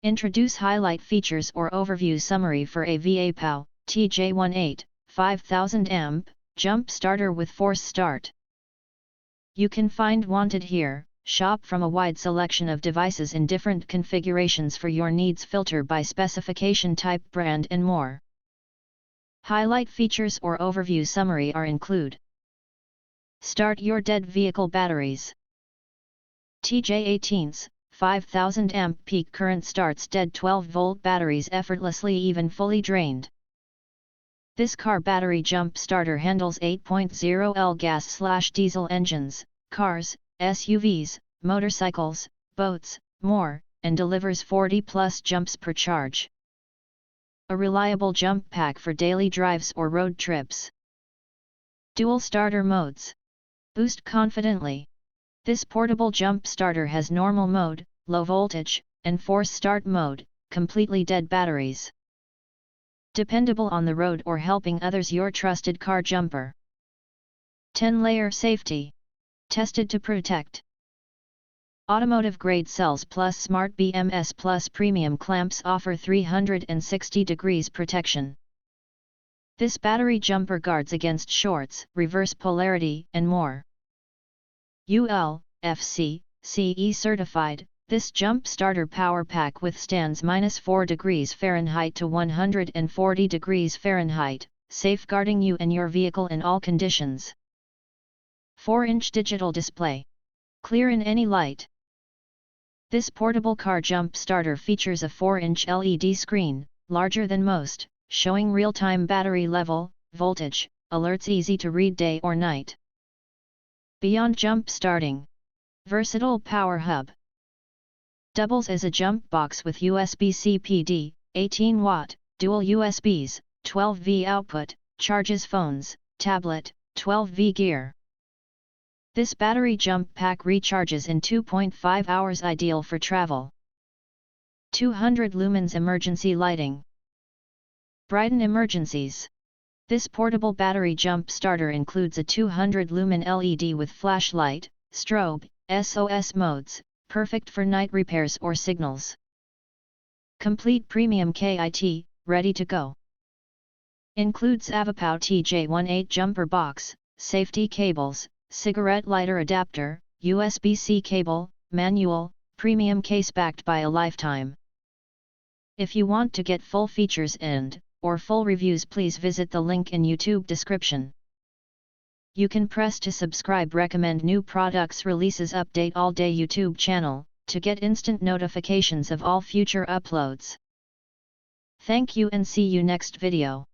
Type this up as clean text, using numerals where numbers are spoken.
Introduce highlight features or overview summary for AVAPOW TJ18 5000A jump starter with force start. You can find wanted here. Shop from a wide selection of devices in different configurations for your needs, filter by specification type, brand and more. Highlight features or overview summary are include. Start your dead vehicle batteries. TJ18's 5000A peak current starts dead 12-volt batteries effortlessly, even fully drained. This car battery jump starter handles 8.0L gas/diesel engines, cars, SUVs, motorcycles, boats, more, and delivers 40+ jumps per charge. A reliable jump pack for daily drives or road trips. Dual starter modes. Boost confidently. This portable jump starter has normal mode, low voltage, and force start mode, completely dead batteries. Dependable on the road or helping others, your trusted car jumper. 10-layer safety. Tested to protect. Automotive grade cells plus smart BMS plus premium clamps offer 360 degrees protection. This battery jumper guards against shorts, reverse polarity, and more. UL, FC, CE certified. This jump starter power pack withstands -4 degrees Fahrenheit to 140 degrees Fahrenheit, safeguarding you and your vehicle in all conditions. 4-inch digital display. Clear in any light. This portable car jump starter features a 4-inch LED screen, larger than most, showing real-time battery level, voltage, alerts, easy to read day or night. Beyond jump starting. Versatile power hub. Doubles as a jump box with USB-C PD, 18-watt, dual USBs, 12V output, charges phones, tablet, 12V gear. This battery jump pack recharges in 2.5 hours, ideal for travel. 200 lumens emergency lighting. Brighten emergencies. This portable battery jump starter includes a 200 lumen LED with flashlight, strobe, SOS modes, perfect for night repairs or signals. Complete premium kit, ready to go. Includes AVAPOW TJ18 jumper box, safety cables, cigarette lighter adapter, USB-C cable, manual, premium case backed by a lifetime. If you want to get full features or full reviews, please visit the link in YouTube description. You can press to subscribe, recommend new products releases, update all day YouTube channel, to get instant notifications of all future uploads. Thank you and see you next video.